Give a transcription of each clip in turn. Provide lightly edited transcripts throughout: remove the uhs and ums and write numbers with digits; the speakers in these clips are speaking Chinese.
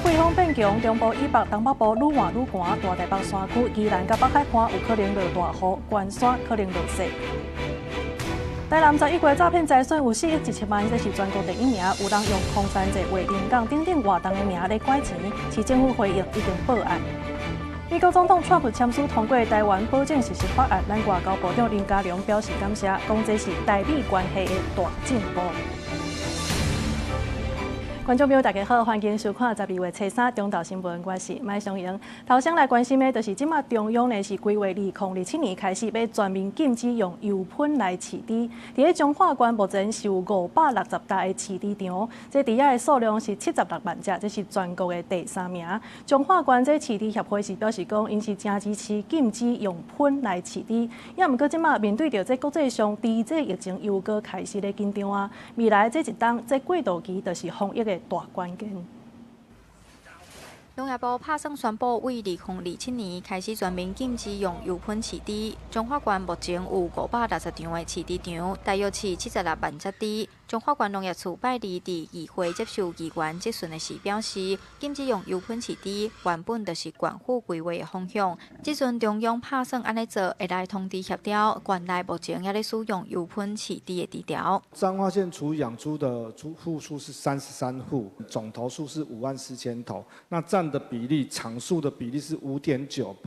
季风变强，中部以北、东北部愈换愈寒，大台北山区、宜兰甲北海岸有可能落大雨，关山可能落雪。台南11月诈骗财损有4亿1千万，这是全国第1名。有人用空山节、画人港等等活动的名来拐钱，市政府回应已经报案。美国总统川普签署通过台湾保证实施法案，咱外交部长林佳龙表示感谢，讲这是台美关系的大进步。观众朋友，大家好，欢迎收看12月初3中昼新闻，我是麦尚英。头先来关心的，就是即马中央呢是规划2027年开始要全面禁止用油喷来饲猪。伫咧彰化县目前是有560大个饲猪场，这猪仔的数量是76万只，这是全国的第3名。彰化县这饲猪协会是表示讲，因是真支持禁止用喷来饲猪。也毋过即马面对着这国际上猪这疫情又搁开始咧紧张啊，未来这一档这过渡期就是防疫的大关键。农业部拍算宣布，为2027年开始全面禁止用油喷饲猪。彰化县目前有560场的饲猪场，大约饲76万只猪。彰化县农业处拜二伫议会接受议员质询的时表示，禁止用油喷饲猪原本就是县府规划的方向。即阵中央拍算安尼做，会来通知协调县内目前也咧使用油喷饲猪的猪条。彰化县处养猪的户数是33户，总头数是54000头，那占的比例，场数的比例是5.9%。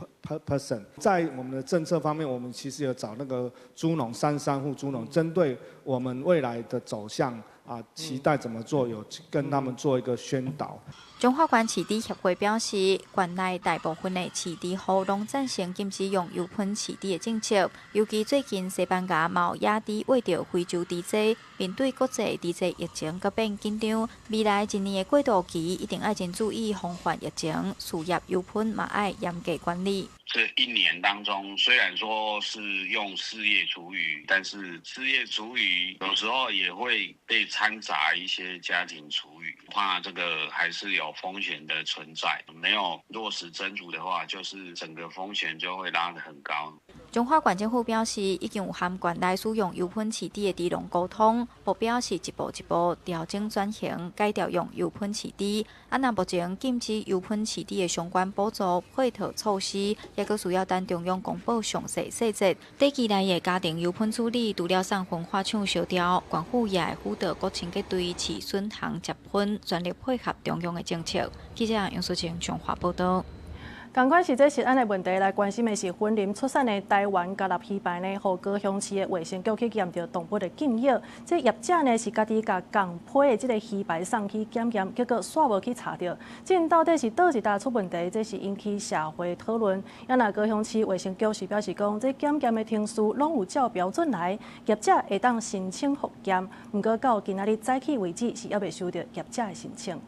在我们的政策方面，我们其实有找那个猪农33户猪农，针对我们未来的走向啊，期待怎么做，有跟他们做一个宣导。彰化县饲猪协会表示，县内大部分的饲猪户拢赞成禁止用油喷饲猪的政策，尤其最近西班牙嘛有野猪喂到非洲猪只，面对国际猪只疫情搁变紧张，未来一年的过渡期一定要真注意防范疫情，事业油喷嘛要严格管理。这1年当中，虽然说是用事业厨余，但是事业厨余有时候也会被掺杂一些家庭厨余，怕这个还是有风险的存在。没有落实斟酌的话，就是整个风险就会拉得很高。彰化县政府表示，已经有和县内使用油喷饲猪的猪农沟通，目标是一步一步调整转型，改掉用油喷饲猪。那目前禁止油喷饲猪的相关补助配套措施，也阁需要等中央公布详细细节。短期内的家庭油喷处理，除了送分化厂烧掉，县府也会辅导各清洁队饲损行接喷，全力配合中央的政策。记者杨淑晴彰化报道。同款是这食安的问题，来关心的是婚林出产的台湾加纳鱼排呢，和高雄市的卫生局去验到动物的禁药。这业者呢是家己甲共批的这个鱼排送去检验，结果煞无去查到，这到底是倒一搭出问题？这是引起社会讨论。也那高雄市卫生局是表示讲，这检验的程序拢有照标准来，业者会当申请复检。不过到今仔日早起为止，是还未收到业者的申请。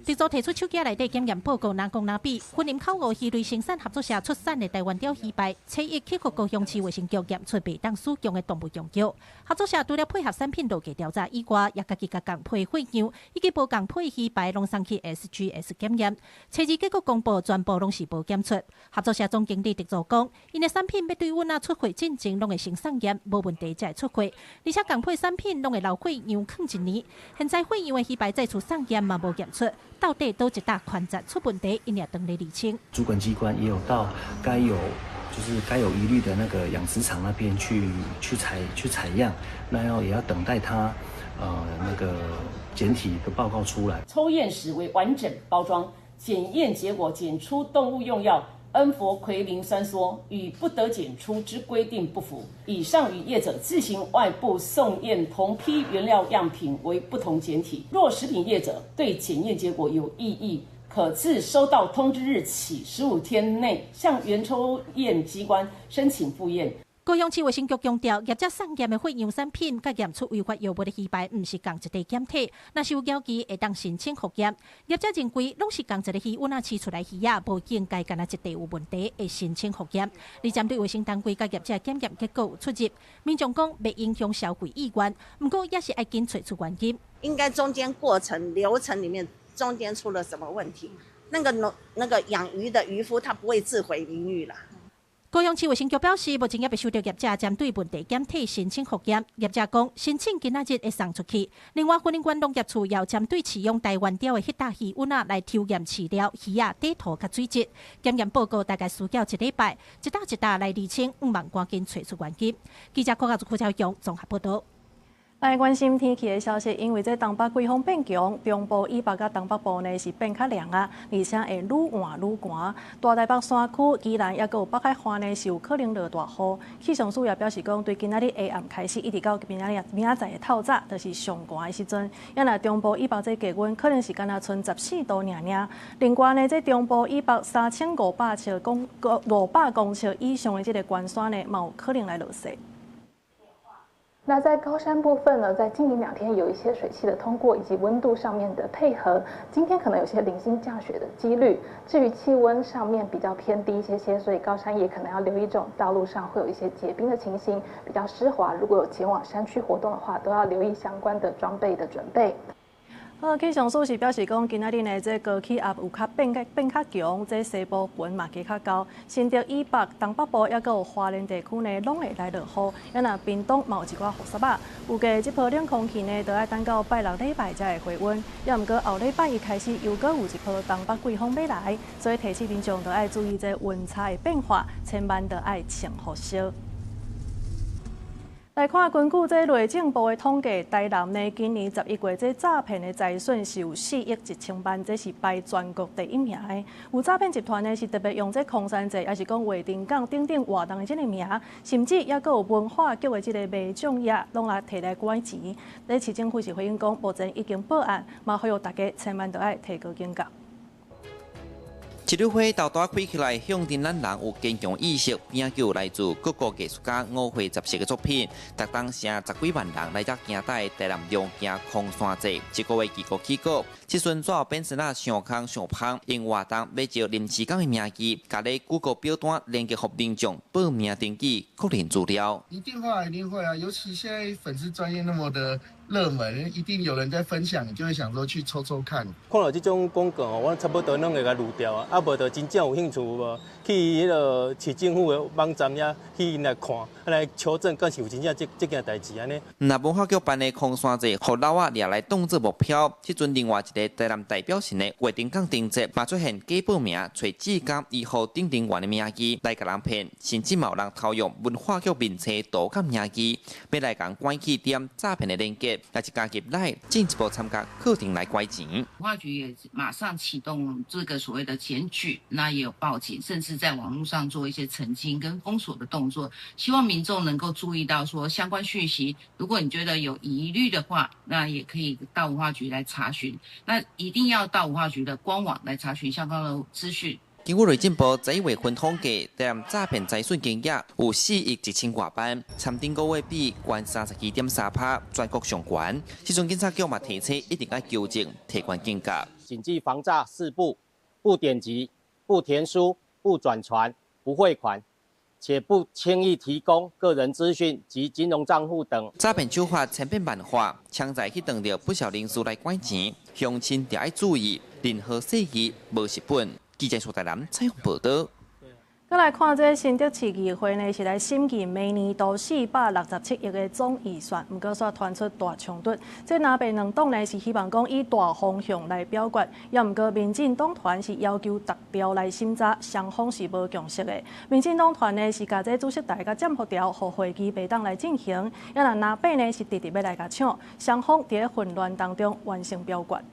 直组提出手机内底检验报告，哪讲哪比。婚林口湖鱼类生产合作社出产的台湾鲷鱼排，初一去予高雄市卫生局验出袂当使用的动物用药。合作社除了配合产品逻辑调查以外，也家己甲共批混样，以及无共批鱼排拢送去 SGS 检验。初二结果公布，全部拢是无检出。合作社总经理直组讲，因的产品要对阮出货进前拢会先送验，无问题才会出货。而且共批产品拢会留货样放1年，现在货样的鱼排再次送验嘛无验出。到底都一大款杂出问题，因也等来厘清。主管机关也有到该有疑虑的那个养殖场那边去采样，那也要等待它那个检体的报告出来。抽验时为完整包装，检验结果检出动物用药恩佛奎林酸缩与不得检出之规定不符，以上与业者自行外部送验同批原料样品为不同检体。若食品业者对检验结果有异议，可自收到通知日起15天内向原抽验机关申请复验。高雄市卫生局强调，业者送验的货样产品，甲验出违法药物的鱼排，毋是同一个检体。若是有交期，会当申请复验。业者认为，拢是同一个鱼阮饲出来鱼仔，无应该干那一地有问题，会申请复验。而针对卫生单位甲业者检验结果有出入，民众讲袂影响消费意愿，不过也是要紧找出原因。应该中间过程流程里面中间出了什么问题？那个养鱼的渔夫他不会自毁名誉啦。高雄市卫生局表示，目前也未收到业者针对问题检体申请复验。业者讲，申请今仔日会送出去。另外，云林县农业处要针对饲养台湾雕的迄搭鱼温来抽验饲料、鱼啊、底土甲水质。检验报告大概需要1礼拜，一搭来厘清，毋望赶紧找出原因。记者柯家朱超雄综合报道。来关心天气的消息，因为这东北季风变强，中部以北甲东北部呢是变较凉啊，而且会愈换愈寒。大台北山区、宜兰也有北海岸呢是有可能落大雨。气象署也表示讲，对今仔日下暗开始，一直到明仔载的透早，就是上寒的时阵。也若中部以北这低温可能是敢若剩14度尔尔。另外呢，这中部以北3500公尺以上的这个关山呢，嘛有可能来落雪。那在高山部分呢，在今明2天有一些水汽的通过以及温度上面的配合，今天可能有些零星降雪的几率。至于气温上面比较偏低一些，所以高山也可能要留意这种道路上会有一些结冰的情形，比较湿滑。如果有前往山区活动的话，都要留意相关的装备的准备。气象署是表示讲，今仔日呢，这高气压有变较强，这西部云嘛加较高，新竹以北、东北部也佮有花莲地区呢，拢会来落雨。也若屏东嘛有一寡雨伞啊。预计这波冷空气呢，都要等到拜6礼拜才会回温。也毋过后礼拜一开始又佮有一波东北季风要来，所以提醒民众都要注意这温差的变化，千万都要穿雨袖。来看，根据这内政部的统计，台南呢今年11月这诈骗的财损是有4亿1千万，这是排全国第1名的。有诈骗集团呢是特别用这空山节，也是讲画定港等等活动的这个名，甚至也有文化局的这个卖奖业，拢来摕来拐钱。这市政府是回应讲，目前已经报案，嘛呼吁大家千万都要提高警觉。一日会豆豆开起来，向定咱人有坚强意识，并且有来自各个艺术家5会10色的作品，特当成10几万人来遮行带台南中行空山节，一个月几个起过。即阵最后变成了上空上芳，因活动要照临时工的名义，甲咧Google表单连接互民众报名登记确认资料。一定会啊，一定会啊！尤其现在粉丝专业那么的热门，一定有人在分享，你就会想说去抽抽看。看到这种广告，我差不多拢会甲滤掉啊，无就真正有兴趣无，去迄个市政府的网站呀去来看，来求证，敢是有真正这件代志安尼。那文化局办的空山节，互老仔掠来当作目标。即阵另外一个台南代表性的月定港定节，嘛出现假报名，找志工以后定员的名义来甲人骗，甚至有人偷用文化局面册盗甲名义，要来讲关起点诈骗的连接，也是加入来进一步参加课程来拐钱。文化局也马上启动这个所谓的检举，那也有报警，甚至在网络上做一些澄清跟封锁的动作，希望民众能够注意到说相关讯息。如果你觉得有疑虑的话，那也可以到文化局来查询。那一定要到文化局的官网来查询相关的资讯。经过内政部11月份统计，台南诈骗财损金额有4亿1千多万，参顶个月比关32.3%，全国上悬。时阵警察局嘛提醒，一定要纠正，提高警觉。谨记防诈4不：不点击、不填书、不转传、不汇款，且不轻易提供个人资讯及金融账户等。诈骗手法千变万化，抢在去当着不少人士来拐钱，乡亲要注意，任何细节无实本。记者苏台南采访报道。再来看这新竹市议会呢，是来审议明年度467亿的总预算，不过却传出大冲突。这南北两党呢是希望讲以大方向来表决，也不过民进党团是要求逐条来审查，双方是无共识的。民进党团呢是甲这主席台甲占卜条，互会期袂当来进行，也若南北呢是直直要来甲抢，双方伫咧混乱当中完成表决。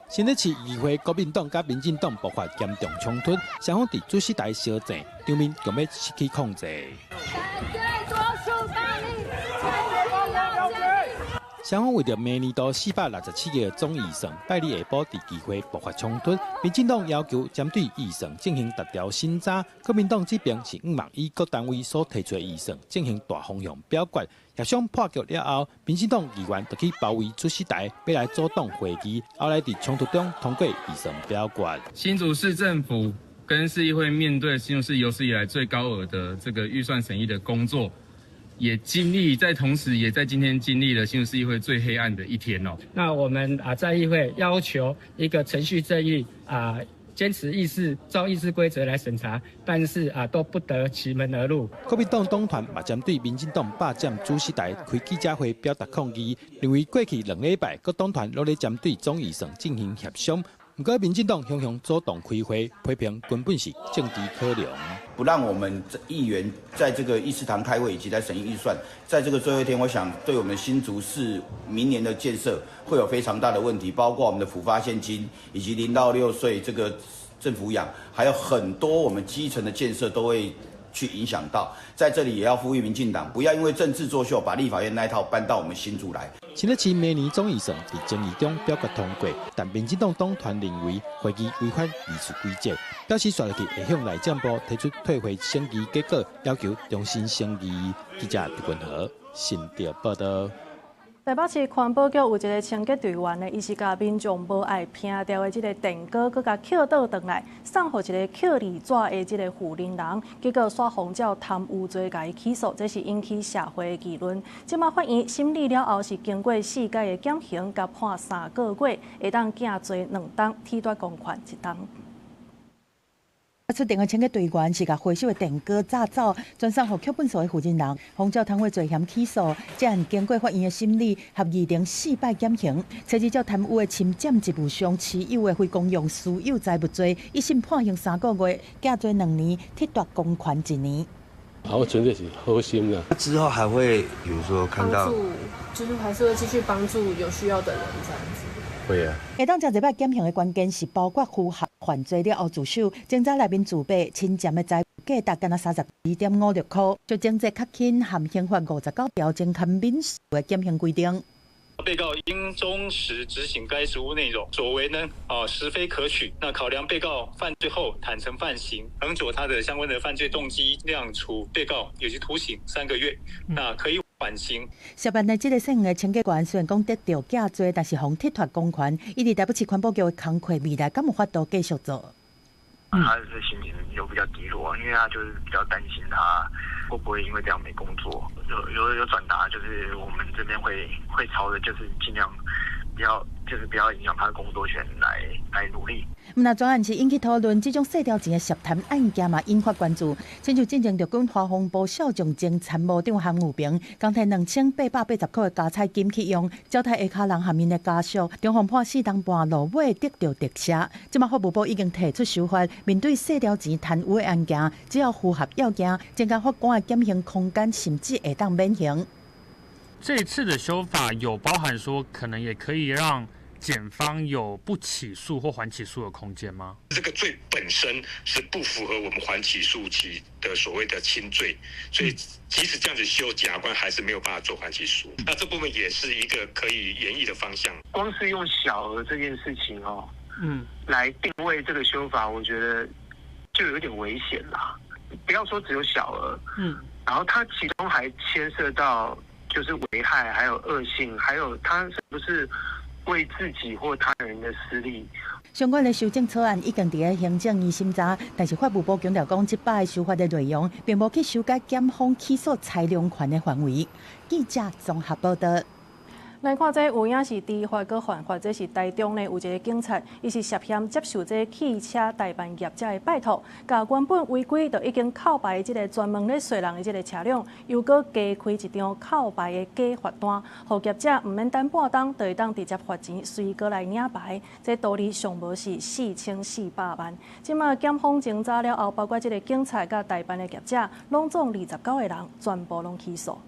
新竹市议会国民党甲民进党爆发严重冲突，双方伫主席台相争，场面强要失去控制。双方为着明年度467亿总预算，拜日下晡伫议会爆发冲突。民进党要求针对预算进行逐条审查，国民党这边是希望以各单位所提出的预算进行大方向表决。协商破局了后，民进党议员就去包围主席台，要来阻挡会议，后来伫冲突中通过预算表决。新竹市政府跟市议会面对新竹市有史以来最高额的这个预算审议的工作，也经历在同时也在今天经历了新竹市议会最黑暗的一天哦。那我们在议会要求一个程序正义坚持照议事规则来审查，但是都不得其门而入。国民党党团也针对民进党霸占主席台开记者会表达抗议，认为过去2礼拜各党团努力针对总预算进行协商，不过民进党常常主动开会，批评根本是政治考量，不让我们议员在这个议事堂开会以及在审议预算，在这个最后一天，我想对我们新竹市明年的建设会有非常大的问题，包括我们的辅发现金以及0到6岁这个政府养，还有很多我们基层的建设都会去影响到。在这里也要呼吁民进党，不要因为政治作秀，把立法院那一套搬到我们新竹来。新北市明年总预算在争议中表决通过，但民进党党团认为会议违反议事规则，表示续落去会向内政部提出退回审议结果，要求重新审议。记者狄文和新竹报道。台北市环保局有一个清洁队员呢，伊是甲民众无爱拼掉的这个电锅，佮甲捡倒转来，送互一个捡二纸的这个负责人，结果耍红照贪污罪，甲伊起诉，这是引起社会的议论。即马法院审理了后，是经过4届的减刑，甲判3个月，会当减罪2档，褫夺公权1档。出电的清洁队员是甲回收的电锅炸走，转送予剧本所的负责人，红照贪污罪嫌起诉。这案经过法院的审理，合议庭4摆减刑，涉及照贪污的侵占职务上持有的非公用私有财物罪，一审判刑3个月，减罪2年，褫夺公权1年。我纯粹是好心的。之后还会，比如说看到，就是还是会继续帮助有需要的人这样子。会啊。下当这礼拜减刑的关键是包括符合犯罪了后自首，警察内面自备侵占的财物价值干32.56块，就经济较轻，含刑法59条增添民事的减刑规定。被告应忠实执行该职务内容，所为呢实非可取。那考量被告犯罪后坦诚犯行，衡佐他的相关的犯罪动机，量处被告有期徒刑3个月，那可以缓刑。涉案的这个姓的清洁员虽然讲得到假罪，但是防褫夺公权，伊伫台北市环保局的工课未来敢有法度继续做？他是心情有比较低落，因为他就是比较担心他会不会因为这样没工作。有转达，就是我们这边会朝着就是尽量不要影响他的工作权来努力。那专案是引起讨论，这种细条钱的涉贪案件嘛，引发关注。亲像进前着军华防部少将前参谋长韩武平，刚摕2880块的加菜金去用，交代下骹人下面的家属，中方判4档半落尾得到特赦。即马法务部已经提出修法，面对细条钱贪污的案件，只要符合要件，检察法官的减刑空间甚至会当免刑。这一次的修法有包含说，可能也可以让检方有不起诉或缓起诉的空间吗？这个罪本身是不符合我们缓起诉期的所谓的轻罪，所以即使这样子修，检察官还是没有办法做缓起诉。那这部分也是一个可以研议的方向。光是用小额这件事情来定位这个修法，我觉得就有点危险啦。不要说只有小额，然后它其中还牵涉到就是危害，还有恶性，还有它是不是为自己或他人的私利。相关的修正草案已经伫个行政院审查，但是法务部强调讲，这摆修法的内容并无去修改检方起诉裁量权的范围。记者综合报道。来看这有影是知法搁犯法，这是台中呢有一个警察，伊是涉嫌接受这汽车代办业者的拜托，甲原本违规就已经靠牌的这个专门咧洗人的这个车辆，又搁加开一张靠牌的假罚单，互业者唔免等半冬，就会当直接罚钱，随搁来领牌。这道理上无是4400万。即马检方侦查了后，包括这个警察甲代办的业者，拢总29个人，全部拢起诉。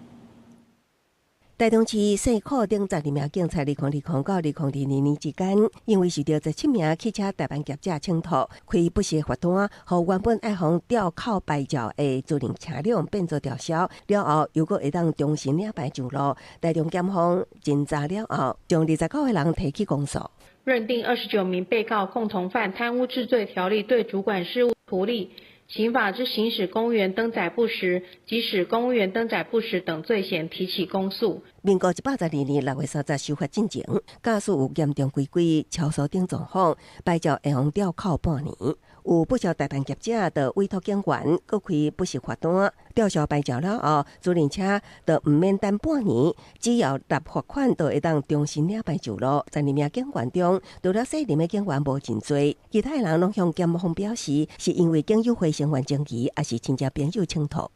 台中市西库顶12名警察2020到2022年之间，因为受到17名汽车代办业者请托，开不实罚单，互原本爱互吊靠牌照的租赁车辆变作吊销，了后又搁会当重新领牌上路。台中检方侦查了后，将29个人提起公诉，认定29名被告共同犯贪污治罪条例对主管事务图利。刑法之行使公务员登载不实及使公务员登载不实等罪嫌提起公诉。民国112年6月30日修法进前，驾驶有严重违规、超速等状况，牌照会用吊扣半年。有不少大办业者就委托警员搁开不实罚单，吊销牌照了后，租赁车就唔免等半年，只要纳罚款就会当重新领牌就路。12名警员中，除了4名的警员无真多，其他人拢向检方表示，是因为警友会成员争议，还是亲戚朋友冲突。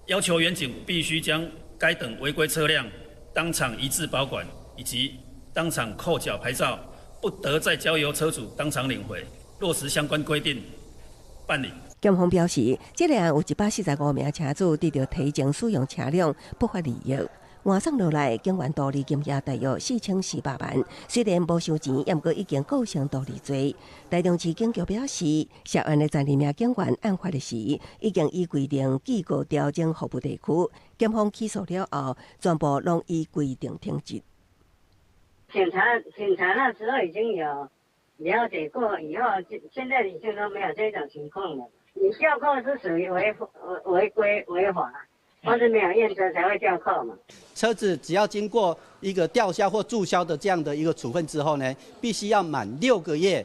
要求员警必须将该等违规车辆当场移置保管，以及当场扣缴牌照，不得再交由车主当场领回。落实相关规定办理。检方表示，这个案有145名车主得到提前使用车辆不法利益，换算落来，警员独立金额大约4400万。虽然无收钱，也过已经构成独立罪。台中市警局表示，涉案的12名警员案发的时，已经依规定寄过调整服务地区。检方起诉了后，全部拢依规定停职。警察那时候已经有了解过，以后现在已经都没有这种情况了。你吊扣是属于违规违法，或是没有验车才会吊扣嘛。车子只要经过一个吊销或注销的这样的一个处分之后呢，必须要满6个月，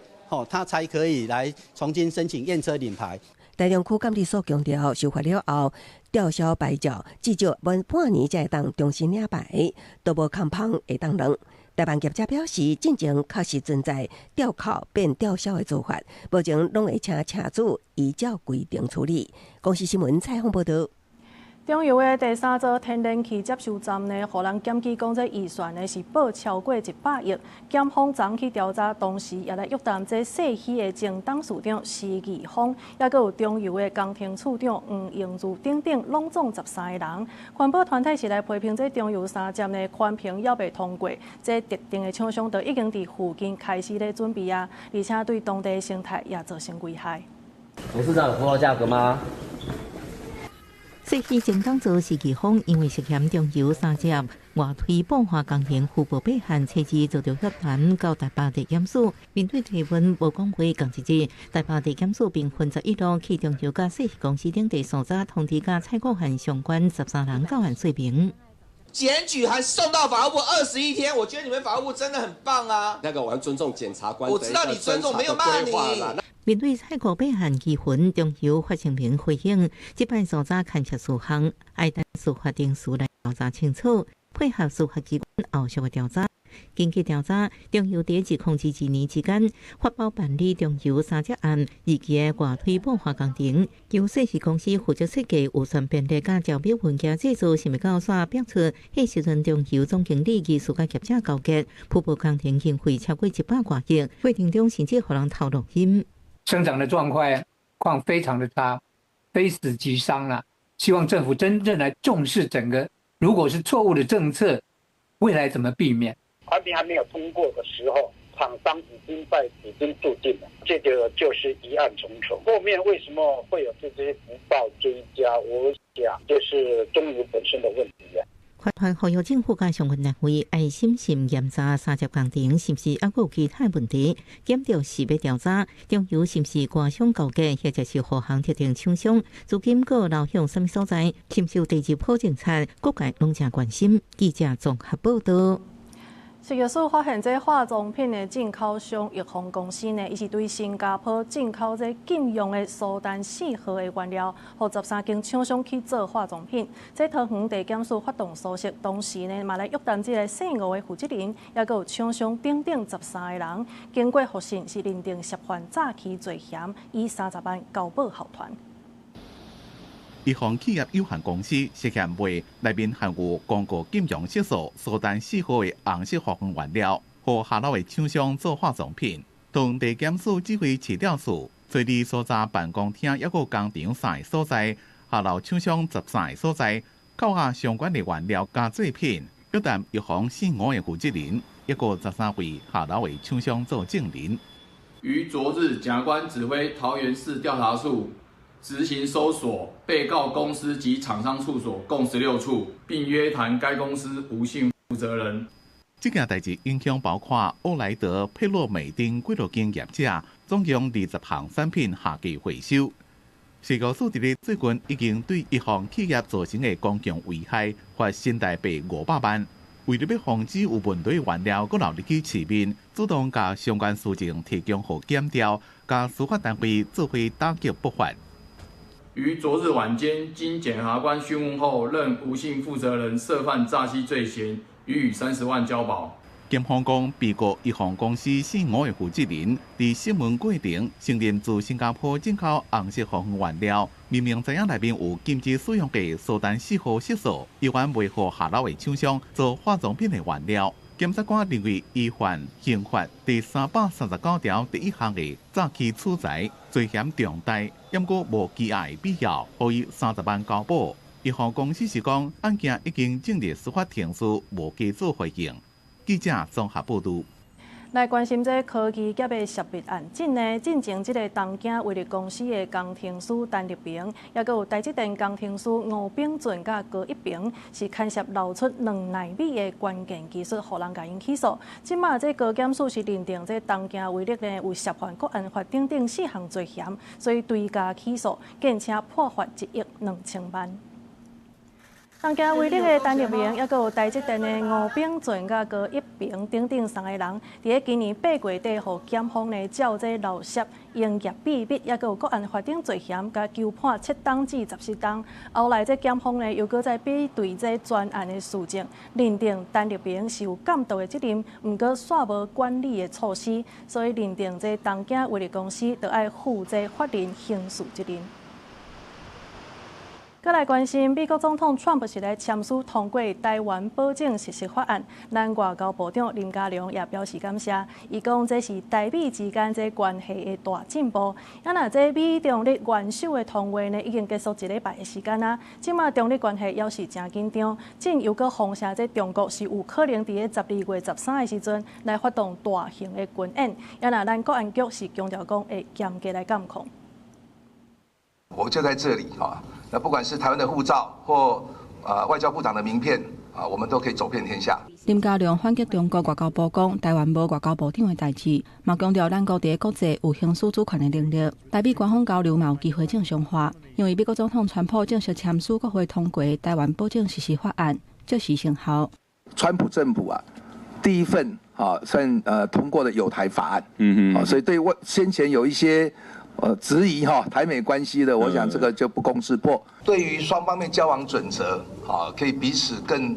他才可以来重新申请验车领牌。台中区监理所强调，修法了后，吊销牌照至少满半年才会当重新领牌，都无空芳会当领。台办业者表示，进前确实存在吊扣变吊销的做法，目前拢会请车主依照规定处理。公司新闻采访报道。中油的第3座天然气接收站呢，互人检举讲这预算呢是报超过100亿。检方昨去调查，同时也来约谈这细溪的前董事长施义峰，也佮有中油的工程处长黄英如等等，拢总13个人。环保团体是来批评这中油3站的环评也未通过，这特定的厂商都已经伫附近开始咧准备啊，而且对当地的生态也造成危害。董事长有公告价格吗？细溪前董座施义峰因为涉嫌中油3站外推保化工程负报备案，初次遭到约谈到台北地检署。面对提问，无讲话同一日，台北地检署并分11路去中油甲细溪公司等地所在通知甲采购案相关13人到案说明。检举还送到法务部21天，我觉得你们法务部真的很棒啊！那个我要尊重检察官，我知道你尊重，没有骂你。面对采购备案疑云，中油发声明回应，这摆所查勘察事项，爱等司法定事来调查清楚，配合司法机关后续的调查。经过调查，中油在2002年之间发包办理中油3只案2期的外推保化工程，由细溪公司负责设计、预算编列甲招标文件制作，是咪到煞标出，迄时阵中油总经理技术甲业者交结，铺保工程经费超过100多亿，过程中甚至互人偷录音。生长的状况非常的差，非死即伤了。希望政府真正来重视整个，如果是错误的政策，未来怎么避免？环评还没有通过的时候，厂商已经注定了，这个就是疑案重重。后面为什么会有这些不报追加？我想就是中油本身的问题啊。法团呼吁政府甲相关单位爱心严查3只工程是不是还有其他问题，检调是要调查中油是不是官商勾结，或者是互行特定厂商资金搁流向什么所在，深受地质保政策各界拢正关心。记者综合报道。食药署发现，这化妆品的进口商益丰公司呢，伊是对新加坡进口这禁用的苏丹4号的原料，和13间厂商去做化妆品。这桃园地检署发动搜索，同时呢，嘛来约谈这个姓吴的负责人，也有厂商等等13个人，经过核实是认定涉犯诈欺罪嫌，以30万交保候团。益丰企业有限公司涉嫌卖内面含有广告禁用色素苏丹4号的红色化学原料，和下楼的厂商做化妆品。当地检署指挥市调处，随地所在办公厅，抑有工厂3个所在，下楼厂商13个所在，扣押相关的原料加制品，约谈益丰姓吴的负责人，抑有13位下楼的厂商做证人。于昨日，检察官指挥桃园市调查处执行搜索被告公司及厂商处所共16处，并约谈该公司无姓负责人。这件代志影响包括欧莱德、佩洛美丁几多间业者，总共20项产品下架回收。市高处伫咧最近已经对一项企业造成的公共危害罚新台币500万。为了要防止有问题原料搁流入去市面，主动甲相关事情提供予检调，甲司法单位做伙打击不法。于昨日晚间，经检察官讯问后，认吴姓负责人涉犯诈欺罪嫌，予以30万交保。检方讲，被告一航公司姓吴的负责人，伫审问过程承认自新加坡进口红色防腐原料，明明知影内面有禁止使用的苏丹4号色素，依然卖予下流的厂商做化妆品的原料。检察官认为依犯刑法第339条第1项的诈欺取财罪嫌重大，因过无羁押的必要，予以30万交保。一航公司是讲案件已经进入司法程序，无加做回应。记者综合报道。来关心这科技业的涉密案件呢，进前这个东京威力公司的工程师陈立平，也佮有台积电工程师吴炳俊佮高一平，是牵涉流出2奈米的关键技术，互人甲因起诉。即马这高检署是认定这东京威力呢有涉犯国安法等4项罪嫌，所以追加起诉，并且判罚1亿2,000万。东京威力的陈立明，也佮有台积电的吴炳俊、甲高一平等3个人，伫咧今年8月底，互检方呢照这漏泄营业秘密，也佮有国安法等罪嫌，甲纠判7档至14档。后来这检方呢又搁再比对这专案的事情，认定陈立明是有监督的责任，毋过煞无管理的措施，所以认定这东京威力公司就要负这法人刑事责任。再来关心，美国总统川普是来签署通过台湾保证实施法案，咱外交部长林佳龙也表示感谢，伊讲这是台美之间这关系的大进步。啊，那这美中日元首的通话呢，已经结束1礼拜的时间啊，即马中日关系也是真紧张，正又搁放下这中国是有可能伫咧12月13的时阵来发动大型的军演。啊，那咱国安局是强调讲会严格来监控。我就在这里啊。那不管是台湾的护照或外交部长的名片啊，我们都可以走遍天下。林佳龙反击中国外交部讲台湾无外交部长的代志，嘛强调咱国伫国际有行使主权的能力，台美官方交流嘛有机会正常化。因为美国总统川普正式签署国会通过台湾保证实施法案，就是生效。川普政府第一份算通过的友台法案，所以对先前有一些。质疑台美关系的，我想这个就不攻自破。对于双方面交往准则，可以彼此更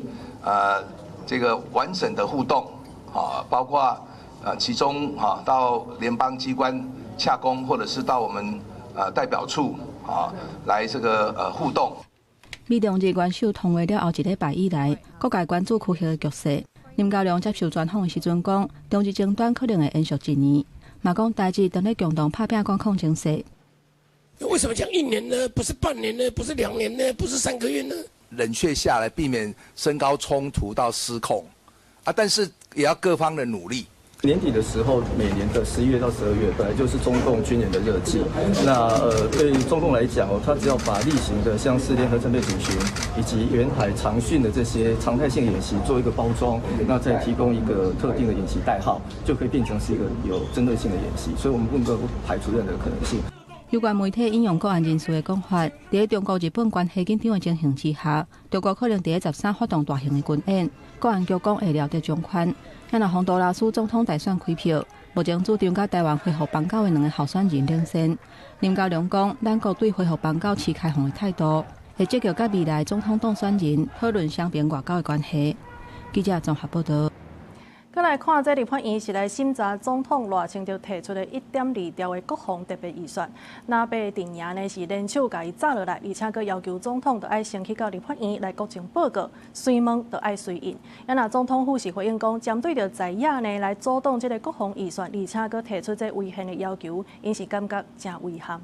这个完整的互动，包括其中到联邦机关洽公，或者是到我们代表处来这个互动。美中日元首通话了后1礼拜以来，各界关注区域的局势。林佳龙接受专访的时阵讲，中日争端可能会延续1年。马讲台日等咧共同拍拼管控情势。为什么讲1年呢？不是半年呢？不是2年呢？不是3个月呢？冷却下来，避免升高冲突到失控但是也要各方的努力。年底的时候，每年的11月到12月，本来就是中共军演的热季。那对中共来讲他只要把例行的像是联合战备警巡以及远海长训的这些常态性演习做一个包装，那再提供一个特定的演习代号，就可以变成是一个有针对性的演习。所以我们不能排除任何可能性。有关媒体引用国安人士的讲法，在中国日本关系紧张的情形之下，中国可能在13发动大型的军演。国安局讲会了解状况。咱若洪都拉斯总统大选开票，目前主张甲台湾恢复邦交的2个候选人领先。林佳龙讲，咱国对恢复邦交持开放的态度，会积极甲未来总统当选人讨论双边外交的关系。记者综合报道。再来看这立法院是来审查总统赖清德提出的1.2兆的国防特别预算，那被定赢呢是联手甲伊炸落来，而且佮要求总统就要先去到立法院来国情报告，随问就要随应。那总统府是回应讲，针对着在野呢来阻挡这个国防预算，而且佮提出这违宪的要求，因是感觉真遗憾。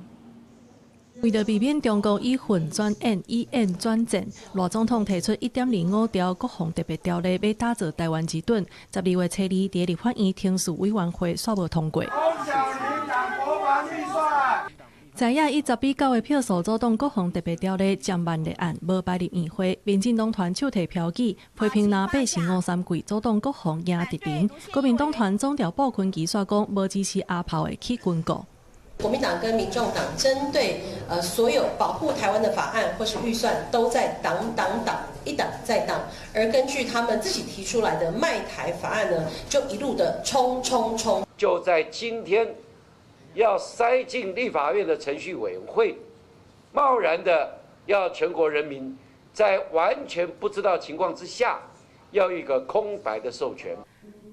为了避免中国以混转演、以演转战，赖总统提出1.25条国防特别条例，要打造台湾之盾。12月初2在立法院听事委员会煞无通过。在野以10比9的票数阻挡国防特别条例将办例案，无摆入议会。民进党团手提票据，批评南北是53季阻挡国防赢敌人。国民党团总调鲍坤基说讲，无支持阿炮的去军购。国民党跟民众党针对所有保护台湾的法案或是预算都在一档再档，而根据他们自己提出来的卖台法案呢，就一路的冲。就在今天，要塞进立法院的程序委员会，贸然的要全国人民在完全不知道情况之下，要一个空白的授权。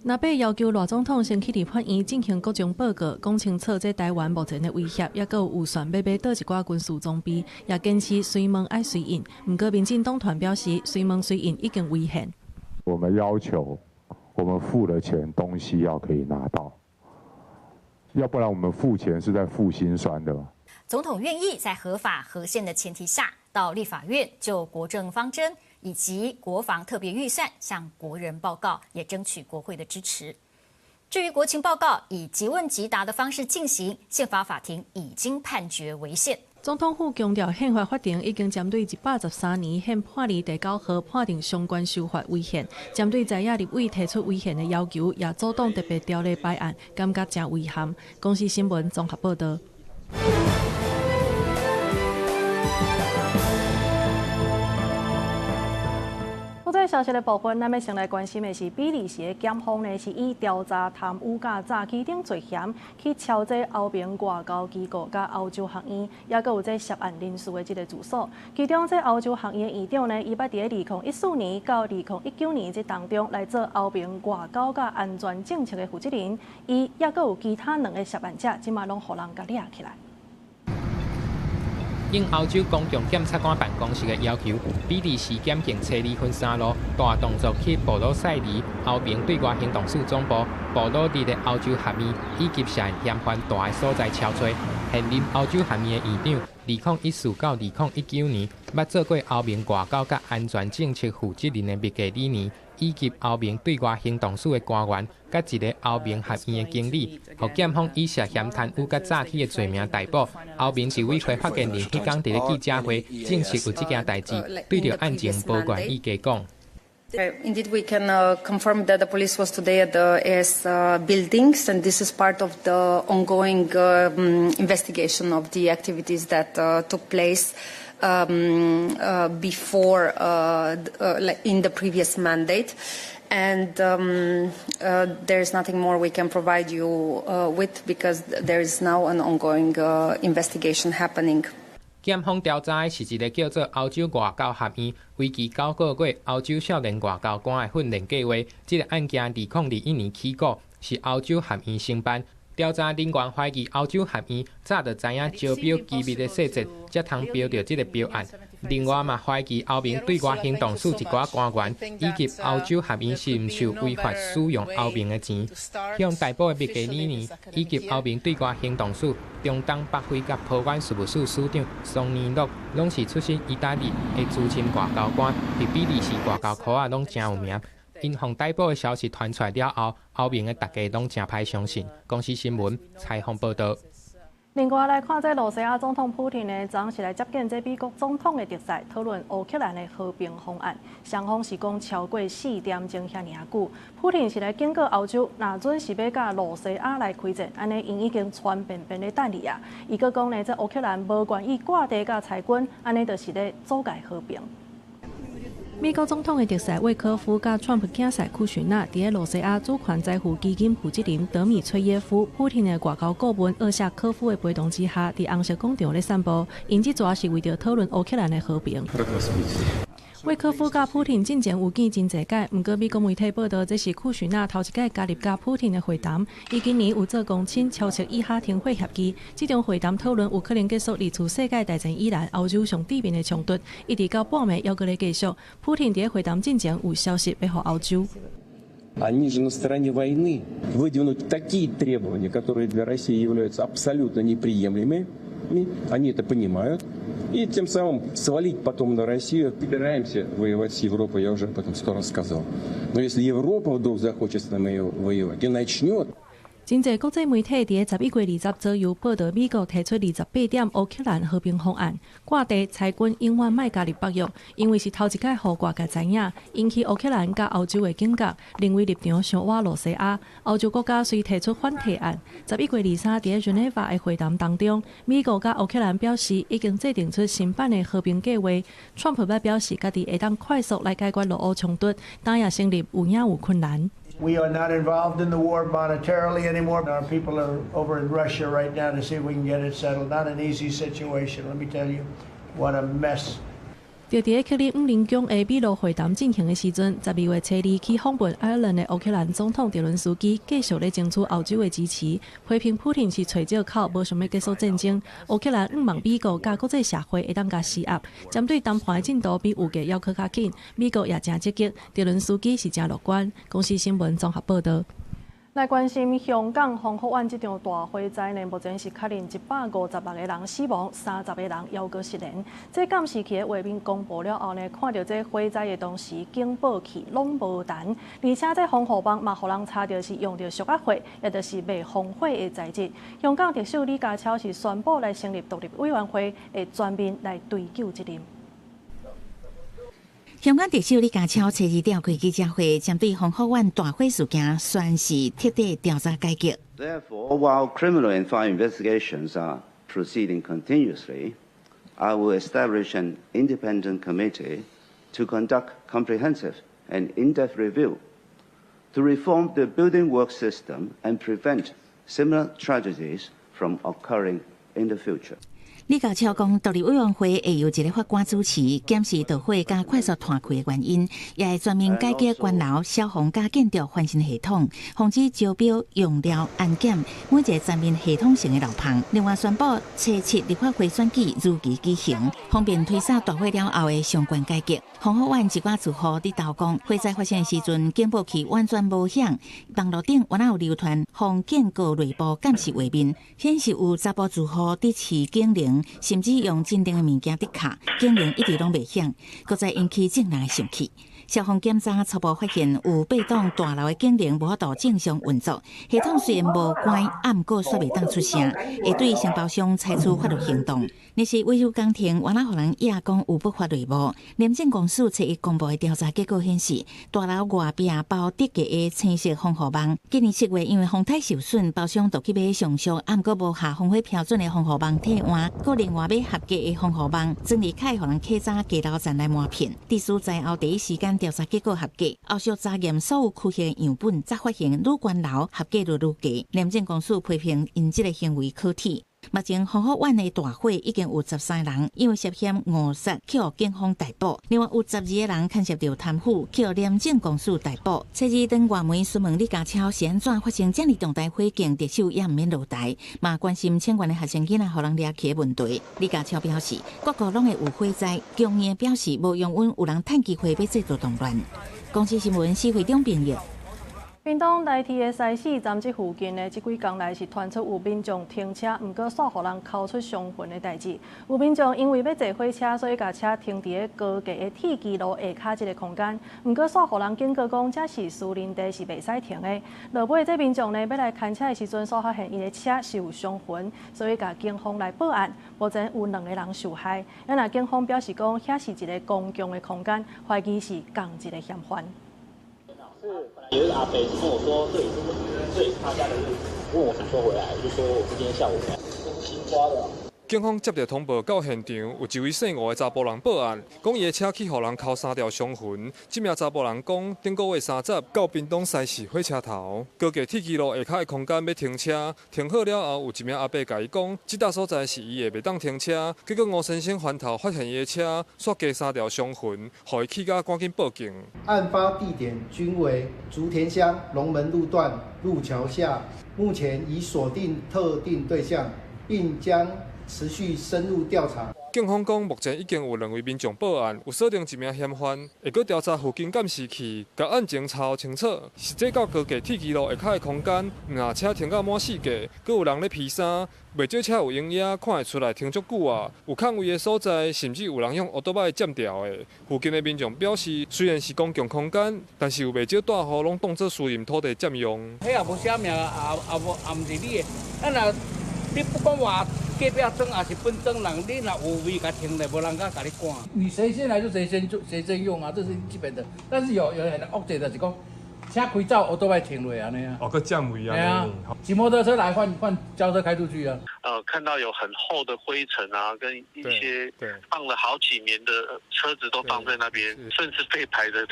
那被要求赖总统先去立法院进行各种报告，讲清楚这台湾目前的威胁，也有预算要买倒一寡军事装备，也坚持随问爱随印。不过，民进党团表示，随问随印已经违宪。我们要求，我们付了钱，东西要可以拿到，要不然我们付钱是在付辛酸的。总统愿意在合法合宪的前提下，到立法院就国政方针以及国防特别预算向国人报告，也争取国会的支持。至于国情报告以即问即答的方式进行，宪法法庭已经判决违宪。总统府强调，宪法法庭已经针对113年宪判例第9号判定相关修法违宪，针对在野立委提出违宪的要求，也阻挡特别条例摆案，感觉真遗憾。公视新闻综合报道。在消息的部分，咱要先来关心的是比利时的检方呢，是以调查贪污甲诈欺等罪嫌去敲这欧盟外交机构甲欧洲学院，也阁有这涉案人士的这个住所。其中，这欧洲学院的院长呢，伊捌伫2014年到2019年这当中来做欧盟外交甲安全政策的负责人，伊也阁有其他2个涉案者，即马拢互人甲抓起来。应欧洲公共检察官办公室的要求，比利时检警车厘分3路大动作去布鲁塞尔欧盟对外行动处总部、布鲁日的欧洲学院以及涉案嫌犯大的所在敲找。现任欧洲学院的院长，2014到2019年，捌做过欧盟外交甲安全政策负责人的密格里尼，以及欧盟对外行动处的官员，甲一个欧盟学院的经理，互检方以涉嫌贪污甲诈欺的罪名逮捕。欧盟执委会发言人迄天伫咧记者会证实有这件代志，对着案情无愿意加讲。Indeed, we can confirm that the police was today at the AS buildings, and this is part of the ongoing investigation of the activities that took place before in the previous mandate. And there is nothing more we can provide you with because there is now an ongoing investigation happening. 检方调查的是一个叫做欧洲外交学院，为期9个月欧洲少年外交官的训练计划。这个案件2021年起过，是欧洲学院承办。调查人员怀疑欧洲学院早就知影招标机密的细节，才通标到这个标案。另外嘛，怀疑欧盟对外行动处一寡官员以及欧洲学院是毋是有违法使用欧盟的钱。向逮捕的密格里尼以及欧盟对外行动处中东北非甲波湾事务处处长桑尼诺，拢是出身意大利的资深外交官，伫比利时外交科拢真有名。因防逮捕的消息传出来了后，欧盟的大家拢真歹相信。公视新闻采访报道。另外来看，这罗西亚总统普丁呢，昨是来接见这美国总统的特使，讨论乌克兰的和平方案。双方是讲超过4点钟遐尔久。普丁是来经过欧洲，那准是要甲罗西亚来开战，安尼因已经全便的等你啊。伊阁讲呢，这乌克兰无愿意挂地甲裁军，安尼就是咧阻碍和平。美国总统的特使魏科夫甲川普竞赛库许纳，伫咧罗西亚主权财富基金负责人德米崔耶夫、普丁的外交顾问厄夏科夫的陪同之下，伫红色广场咧散步，因这主要是为着讨论乌克兰的和平。魏科夫甲普丁进前有见真侪届，不过美国媒体报道，这是库许纳头一届加入甲普丁的会谈。伊今年有做公亲敲切以哈停火协议，这场会谈讨论有可能结束自世界大战以来欧洲上致命的冲突，一直到半暝还阁咧继续。普丁伫会谈进前有消息要互欧洲。Они же на стороне войны. Выдвинуть такие требования, которые для России являются абсолютно неприемлемыми, они это понимают. И тем самым свалить потом на Россию. Собираемся воевать с Европой, я уже об этом 100 раз сказал. Но если Европа вдруг захочет с нами воевать и начнет, 真侪国际媒体伫11月20左右报道，美国提出28点乌克兰和平方案，挂地裁军永远莫加入北约，因为是头一届互外界知影，引起乌克兰甲欧洲的警觉，认为立场相倚罗西亚。欧洲国家虽提出反提案，11月23伫日内瓦的会谈当中，美国甲乌克兰表示已经制定出新版的和平计划。川普表示，家己会当快速来解决俄乌冲突，但也承认有影有困难。We are not involved in the war monetarily anymore. Our people are over in Russia right now to see if we can get it settled. Not an easy situation. Let me tell you, what a mess. 就伫克里姆林宫的秘鲁会谈进行的时阵，12月7日去访问爱尔兰的乌克兰总统泽伦斯基继续咧争取欧洲的支持，批评普廷是找借口，无想要结束战争。乌克兰望美国甲国际社会会当甲施压，针对谈判的进度比预计要搁较紧。美国也真积极，泽伦斯基是真乐观。公司新闻综合报道。来关心香港防火湾这场大火灾呢，目前是确认156个人死亡，30个人还佫失联。这监视器的画面公布了后呢，看到这火灾的当时，警报器拢无弹，而且这防火网嘛，互人查到是用到塑压火，也就是未防火的材质。香港特首李家超是宣布来成立独立委员会，会全面来追究责任。香港特首李家超7日召开记者会，针对防火湾大火事件宣示彻底调查解决。Therefore, while criminal and fire investigations are proceeding continuously, I will establish an independent committee to conduct comprehensive and in-depth review to reform the building work system and prevent similar tragedies from occurring in the future. 李家超讲，独立委员会会由一个法官主持，检视导火甲快速断开的原因，也会全面改革关楼、消防甲建筑翻新系统，防止招标、用料、安检每一个全面系统性的漏棚。另外宣布7立法会选举如期举行，方便推扫大火了后的相关改革。防火湾一寡住户伫斗讲，火灾发生的时阵，警报器完全无响，网络顶原来有流传防建构内部监视画面，显示有查甫住户伫饲警铃。甚至用镇定的物件伫卡，警铃一直拢未响，搁再引起众人的生气。消防检查初步发现有8栋大楼的警铃无法度正常运作，系统虽然无关，毋过却未当出声，会对承包商采取法律行动。若是维修工程原来互人亚讲有不法内幕，廉政公署7日公布的调查结果显示，大楼外壁包低价的青色防火网，今年7月因为风台受损，包商就去买上述，毋过无下防火标准的防火网替换，搁另外买合格的防火网，整理开互人客早加楼站来抹片。地书在后第一时间调查结果合格，后续查验所有区域样本，才发现愈关楼合格率愈低。廉政公署批评因这个行为可耻。目前防火湾的大火已经有13人因为涉嫌误杀去予警方逮捕，另外有12个人牵涉到贪腐去予廉政公署逮捕。7日等外媒询问李家超是安怎发生这么重大火警，特首也毋免落台，嘛关心千元的学生囡仔互人掠去的问题。李家超表示，各国拢会有火灾，强硬表示无容允有人趁机会要制造动乱。公司新闻是会长编译。屏东大溪的西市站这附近呢，这几天来是传出有民众停车，毋过煞互人敲出伤痕的代志。有民众因为要坐火车，所以把车停伫个高架的铁基路下骹这个空间，毋过煞互人警告讲，这是私人地，是袂使停的。落尾这民众呢，要来看车的时阵，所发现伊的车是有伤痕，所以甲警方来报案。目前有2个人受害，那警方表示讲，遐是一个公共的空间，怀疑是共一个嫌犯。是本来有一个阿伯跟我说这里是对他家的路，问我什么时候回来，我就说我是今天下午回来，这是新抓的。警方接到通报，到现场有一位姓吴的查甫人报案，讲伊的车去互人敲3条伤痕。这名查甫人讲，顶个月30到屏东西市火车头高架铁基路下骹的空间要停车，停好了后，有一名阿伯甲伊讲，这搭所在是伊的袂当停车。结果吴先生翻头发现伊的车刷加3条伤痕，互伊气甲赶紧报警。案发地点均为竹田乡龙门路段路桥下，目前已锁定特定对象，并将持续深入调查。警方讲，目前已经有2位民众报案，有锁定1名嫌犯，会搁调查附近监视器，甲案情查清楚。实际到高架铁骑路下骹的空间，若车停到满四架，搁有人咧披衫，袂少车有营业，看会出来停足久啊。有空位的所在，甚至有人用乌托邦占掉的。附近的民众表示，虽然是公共空间，但是有袂少大户拢当作私人土地占用。迄也无啥名，也毋是你的，咱若你不管话。隔壁庄也是本庄人，你若有位甲停咧，无人甲你赶。你谁先来就谁先用啊，这是基本的。但是有很恶劣的就是讲，车开走，我都爱停落安尼啊。哦，个占位啊。对啊，骑摩托车来换轿车开出去啊。看到有很厚的灰尘啊，跟一些放了好几年的车子都放在那边，甚至废牌的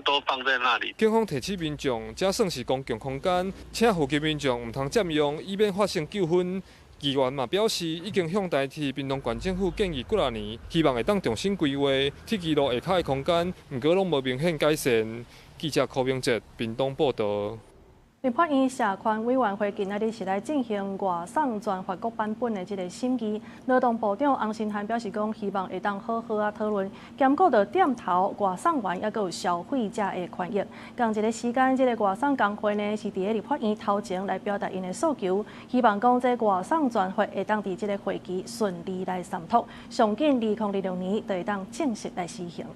都放在那里。警方提醒民众，这算是公共空间，请附近民众唔通占用，以免发生纠纷。议员嘛表示，已经向代替屏东县政府建议几年，希望会当重新规划铁骑路下骹的空间，不过拢无明显改善。记者柯明哲，屏东报道。立法院社权委员会今仔日是来进行外送全法国版本的这个审议。劳动部长洪新涵表示讲，希望会当好好啊讨论，兼顾到点头外送员也有消费者的权益。同一个时间，这个外送工会呢是伫个立法院头前来表达因的诉求，希望讲这外送全法会当伫这个会期顺利来商讨，上紧2026年就会当正式来施行。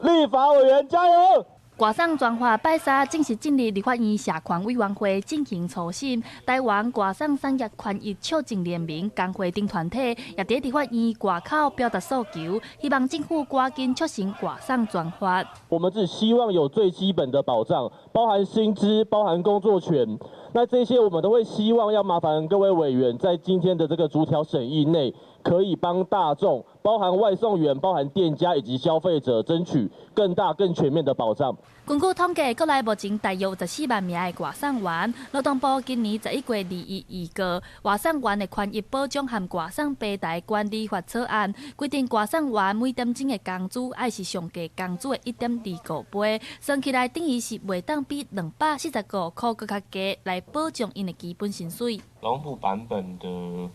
立法委员加油！外送专法拜三正式进入立法院社权委员会进行初审。台湾外送产业权益促进联盟工会等团体也伫立法院外口表达诉求，希望政府赶紧促成外送专法。我们只希望有最基本的保障，包含薪资、包含工作权。那这些我们都会希望要麻烦各位委员在今天的这个逐条审议内，可以帮大众，包含外送员、包含店家以及消费者，争取更大、更全面的保障。根据统计，国内目前大约有14万名的外送员。劳动部今年11月21日外送员的权益保障和外送平台管理法草案规定，外送员每点钟的工资要是上计工资的1.25倍，算起来等于是袂当比245块搁较低来保障因的基本薪水。劳动部版本的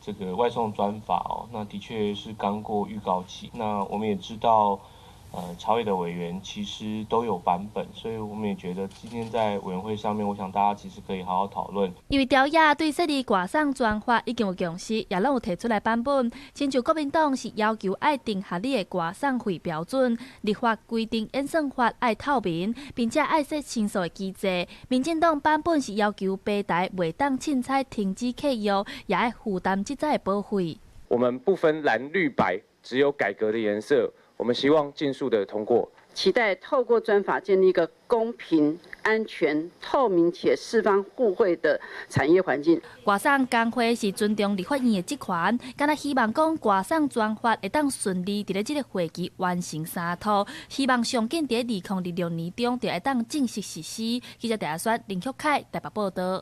这个外送专法那的确是刚过预告期。那我们也知道，朝野的委员其实都有版本，所以我们也觉得今天在委员会上面，我想大家其实可以好好讨论。因为朝野对设立外送专法已经有共识，也拢有提出来版本。亲像国民党是要求爱定合理的外送费标准，立法规定演算法爱透明，并且爱设申诉的机制。民进党版本是要求平台袂当凊彩停止契约，也爱负担这载的保费。我们不分蓝绿白，只有改革的颜色。我们希望尽速的通过，期待透过专法建立一个公平、安全、透明且四方互惠的产业环境。外送工会是尊重立法院的职权，敢若希望讲外送专法会当顺利伫咧这个会期完成三读，希望上紧伫2026年中就会当正式实施。记者陈选林旭凯台北报道。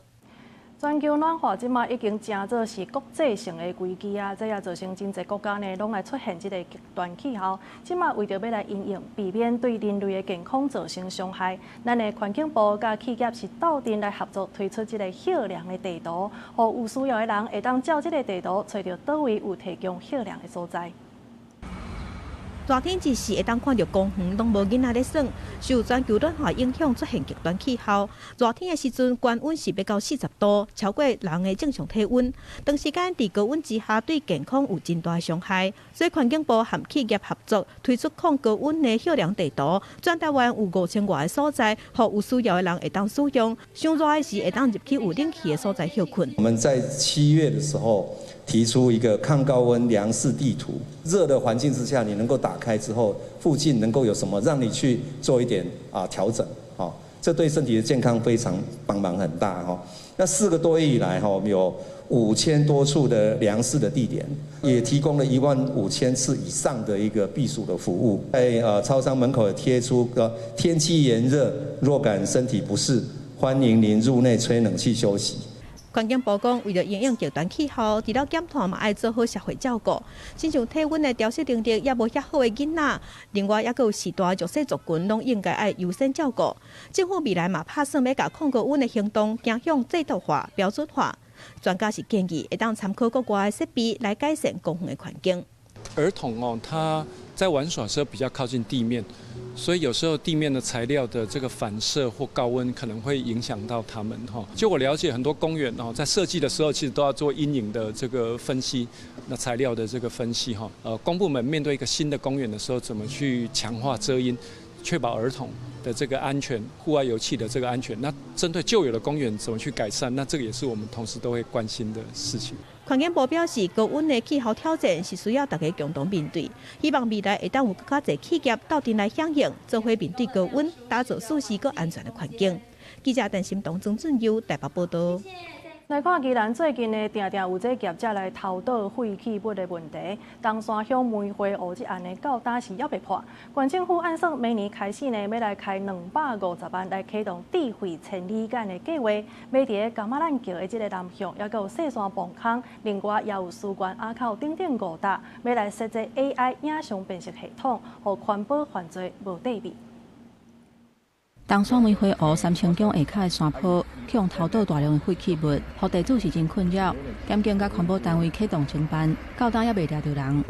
全球暖化即马已经成做是国际性的危机啊！这也造成真侪国家呢，拢来出现即个极端气候。即马为着要来因应，避免对人类的健康造成伤害，咱的环境部甲企业是斗阵来合作推出即个hiệu量的地图，互有需要的人会当照即个地图找到倒位有提供hiệu量的所在。热天一时会当看到公园拢无囡仔咧耍，受全球暖化影响出现极端气候。热天的时阵，高温是要到40度，超过人的正常体温。长时间伫高温之下，对健康有真大的伤害。所以环境部和企业合作推出抗高温的hiệu量地图，全台湾有5000外的所在，互有需要的人会当使用。上热的时会当入去有冷气的所在休困。我们在7月的时候提出一个抗高温量式地图，热的环境之下，你能够打开之后，附近能够有什么让你去做一点调整，这对身体的健康非常帮忙很大哈。那4个多月以来我们有5000多处的量式的地点，也提供了15000次以上的一个避暑的服务。在超商门口也贴出个天气炎热，若感身体不适，欢迎您入内吹冷气休息。环境部讲，为了应应极端气候，除了减碳嘛，爱做好社会照顾。亲像体温的调适能力也无遐好的囡仔，另外也有时大弱势族群，拢应该爱优先照顾。政府未来嘛，打算要把抗高温的行动走向制度化、标准化。专家是建议会当参考国外的设备来改善公园的环境。儿童他在玩耍的时候比较靠近地面，所以有时候地面的材料的这个反射或高温可能会影响到他们就我了解，很多公园在设计的时候其实都要做阴影的这个分析，那材料的这个分析公部门面对一个新的公园的时候，怎么去强化遮阴，确保儿童的这个安全，户外游憩的这个安全。那针对旧有的公园怎么去改善，那这个也是我们同时都会关心的事情。环境部表示，高温的气候挑战是需要大家共同面对，希望未来会当有更加侪企业斗阵来响应，做伙面对高温，打造舒适佮安全的环境。记者陈心东、曾俊佑台北报道。来看宜兰最近呢，定定有这业者来偷倒废弃物的问题。东山乡梅花湖这案呢，到今是还未破。县政府按算明年开始呢，要来开250万来启动智慧千里眼的计划。要伫柑仔兰桥的这个南向，也有细山磅空，另外也有苏关埡口等5搭，要来设置 AI 影像辨识系统，互环保犯罪无对比。东山梅花湖三清宫下骹的山坡，向偷倒大量的废弃物，互地主是真困扰。检警甲环保单位启动侦办，到今也未抓到人。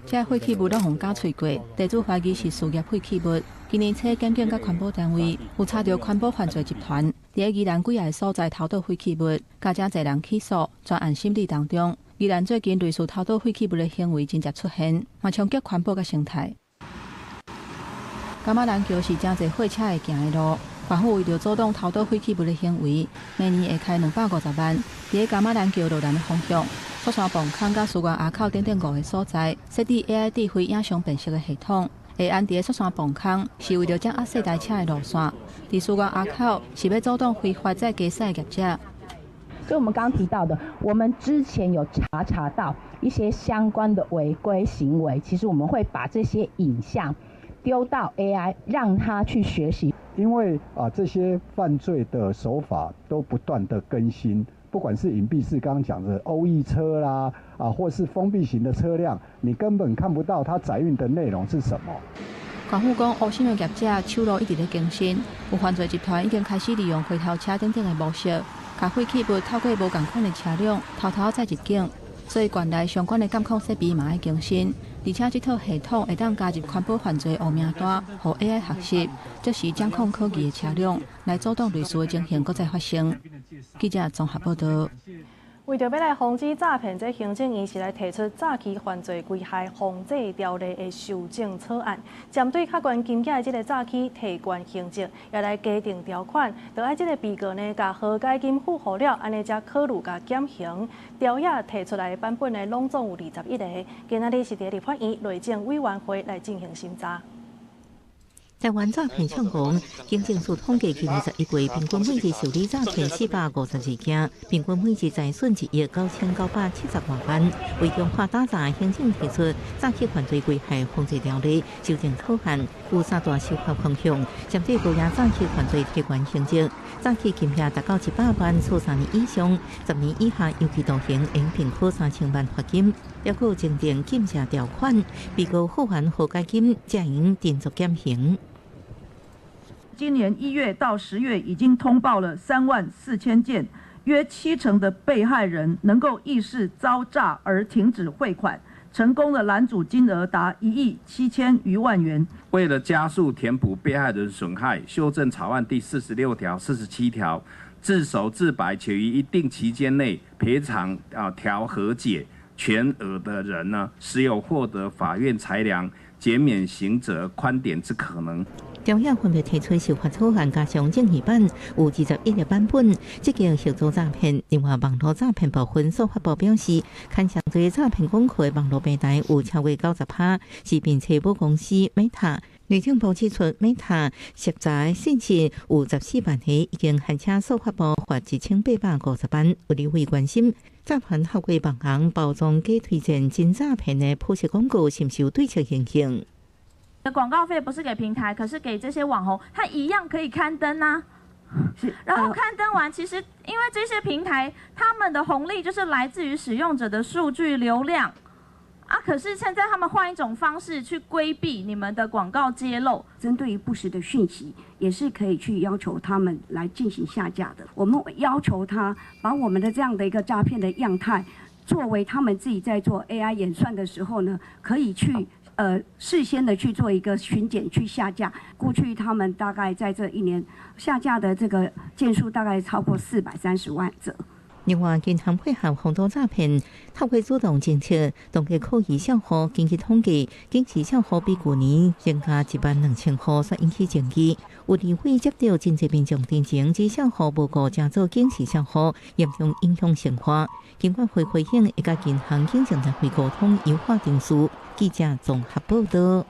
这废弃物拢互假碎过，地主怀疑是事业废弃物。今年初，检警甲环保单位有查到环保犯罪集团，伫宜兰几个所在偷倒废弃物，加正侪人起诉，专案审理当中。宜兰最近类似偷倒废弃物的行为真正出现，嘛冲击环保甲生态。柑仔兰桥是真侪货车会行的路，政府为了阻挡偷倒废弃物的行为，明年会开250万，伫柑仔兰桥路南的方向，福山磅空甲苏关埡口等5个所在，设置 AI 智慧影像辨识的系统。会安伫福山磅空，是为了将压细台车的路线；伫苏关埡口，是要阻挡非法在加塞业者。所以我们刚刚提到的，我们之前有查到一些相关的违规行为，其实我们会把这些影像丢到 AI， 让它去学习。因为这些犯罪的手法都不断的更新，不管是隐蔽式刚刚讲的欧异车啦，或是封闭型的车辆，你根本看不到它载运的内容是什么。县府讲，乌心的业者手路一直在更新，有犯罪集团已经开始利用回头车等的模式，把废弃物透过无共款的车辆偷偷载入境。所以，县内相关的监控设备嘛要更新，而且这套系统会当加入环保犯罪黑名单，互 AI 学习，这是监控科技的车辆，来阻挡类似的情形搁再发生。记者综合报道。为着要来防止诈骗，这行政院是来提出早期犯罪危害防治条例的修正草案，针对较悬金额的这个早期提悬刑责，也来加定条款，就爱这个被告呢，甲和解金付付了，安尼才考虑甲减刑。条约提出来的版本呢，拢总有21个，今仔日是伫立法院内政委员会来进行审查。台湾诈骗抢红，警政署统计去年11月，平均每日受理诈骗452件，平均每日财损1亿9970多万。为中化打诈，行政提出早期犯罪危害防治条例修正草案，有3大修法方向，针对高额早期犯罪提悬刑责，早期金额达到100万，处3年以上；10年以下有期徒刑，应并科3000万罚金。也有增订禁止条款，被告付还和解金，才应连续减刑。今年1月到10月已经通报了34000件，约70%的被害人能够意识遭诈而停止汇款，成功的拦阻金额达1亿7000余万元。为了加速填补被害人损害，修正草案第46条、47条，自首自白且于一定期间内赔偿调和解全额的人呢，实有获得法院裁量减免刑责宽点之可能。条约分别提出修法草案加上正义版，有21个版本，这个协助诈骗。另外，网络诈骗部分司法部表示，看上最诈骗广告的网络平台有超过90%，是并且母公司 Meta。内政部指出 ，Meta 涉诈信息有14万个，已经函请司法部罚1850万。有理会关心，诈骗透过网红包装假推荐真诈骗的铺设广告，是不是有对策现象？广告费不是给平台，可是给这些网红，他一样可以刊登啊。然后刊登完，其实因为这些平台，他们的红利就是来自于使用者的数据流量。啊，可是现在他们换一种方式去规避你们的广告揭露，针对于不实的讯息，也是可以去要求他们来进行下架的。我们要求他把我们的这样的一个诈骗的样态，作为他们自己在做 AI 演算的时候呢，可以去事先的去做一个巡检去下架。过去他们大概在这1年下架的这个件数大概超过430万则。另外，银行配合防堵诈骗，透过主动政策，冻结可疑账户。经济统计，经济账户比去年增加12000户，所引起争议。有议会接到真济民众陈情，指账户无故加做经济账户，严重影响生活。金管会回应，会甲银行经常来回沟通，优化定数。记者综合报道。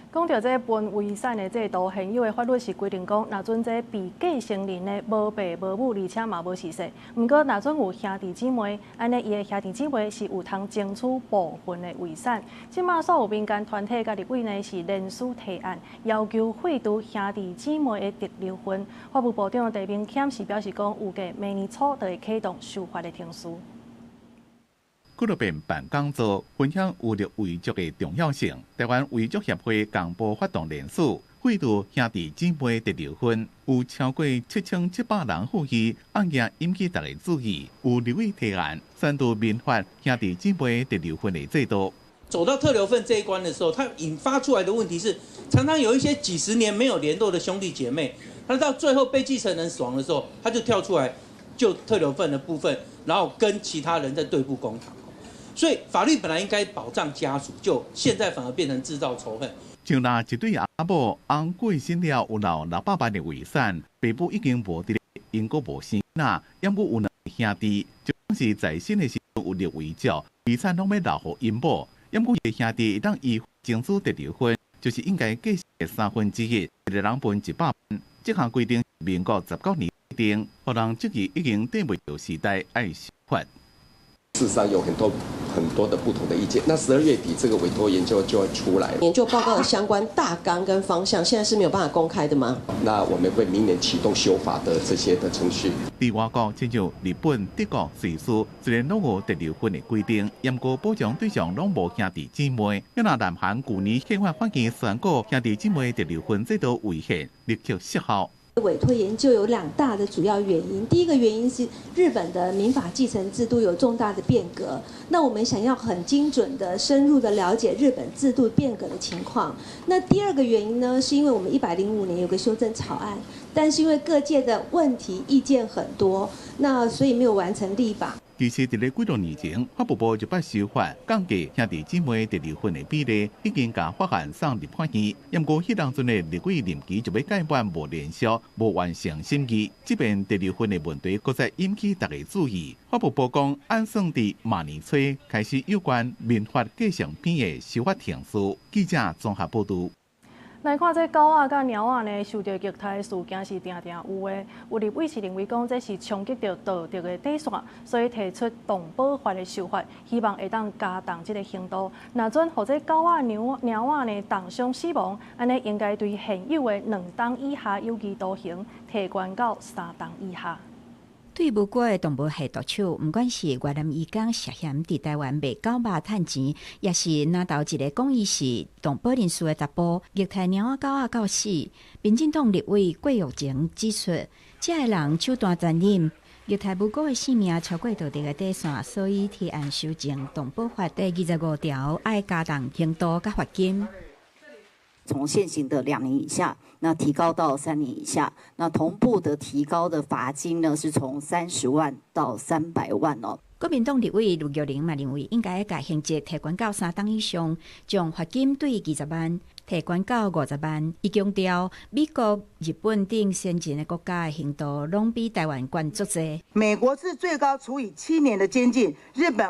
讲到这分遗产的制度，现有的法律是规定讲，若准这被继承人的无爸无母，而且嘛无逝世。毋过，若准有兄弟姊妹，安尼伊的兄弟姊妹是有通争取部分的遗产。即马所有民间团体甲立委呢是联署提案，要求废除兄弟姊妹的直流婚。法务部长陈明谦是表示讲，预计明年初就会启动司法的程序。几多遍办讲座，分享有着遗嘱的重要性。台湾遗嘱协会公布发动联署，废除兄弟姊妹直流婚，有超过7700人呼吁，案件引起大家注意。有立委提案，宣读民法兄弟姊妹直流婚的制度。走到特留份这一关的时候，它引发出来的问题是，常常有一些几十年没有联络的兄弟姐妹，他到最后被继承人死亡的时候，他就跳出来就特留份的部分，然后跟其他人在对簿公堂。所以法律本来应该保障家属，就现在反而变成制造仇恨。像那一对阿某翁过身了，有留600万的遗产，爸母已经无伫咧，因阁无生仔，因阁有2个兄弟，就是在生的时候有立遗嘱，遗产拢要留予因某，因阁伊兄弟当依争取直流婚，就是应该继承的1/3，一个人分100万。这项规定民国19年定，互人质疑已经跟袂着时代，爱守法。事实上有很多的不同的意见。那12月底这个委托研究就会出来了。研究报告的相关大纲跟方向，现在是没有办法公开的吗？那我们会明年启动修法的这些的程序。伫外国，亲像日本、德国、瑞士，虽然拢有直流婚的规定，严格保障对象拢无兄弟姊妹。因那南韩去年宪法法院宣告兄弟姊妹直流婚制度违宪，立即失效。委托研究有2大的主要原因，第一个原因是日本的民法继承制度有重大的变革，那我们想要很精准的、深入的了解日本制度变革的情况。那第2个原因呢，是因为我们105年有个修正草案，但是因为各界的问题意见很多，那所以没有完成立法。其实，伫咧几多年前，法务部就把修法降低兄弟姊妹直流婚的比例，已经甲法案送立法院。不过，迄当阵的立委任期就要届满，无连续，无完成审议。即便直流婚的问题，搁再引起大家注意。法务部讲，按算伫明年初开始有关民法继承篇的修法程序。记者综合报道。来看这狗仔甲猫仔呢，受到虐待的事件是定定有的。有立委是认为讲这是冲击到道德的底线，所以提出动保法的修法，希望会当加重这个刑度。若准或者狗仔、猫仔呢重伤死亡，安尼应该对现有的2档以下有期徒刑提悬到3档以下。对无过的动保系毒手，不管是越南移工涉嫌伫台湾卖狗肉趁钱，也是拿到一个讲伊是动保人士的查甫虐待猫仔狗仔到死。民进党立委郭玉成指出，这个人手段残忍，虐待无辜的性命超过道德的底线，所以提案修正动保法第25条，爱加重刑度甲罚金。从现行的2年以下，那提高到3年以下，那同步的提高的罚金呢，是从30万到300万哦。国民党立委卢玉玲嘛认为，应该把刑责提悬到3档以上，将罚金对20万提悬到50万。伊强调，美国、日本等先进的国家的刑度拢比台湾悬足多。美国是最高处以7年的监禁，日本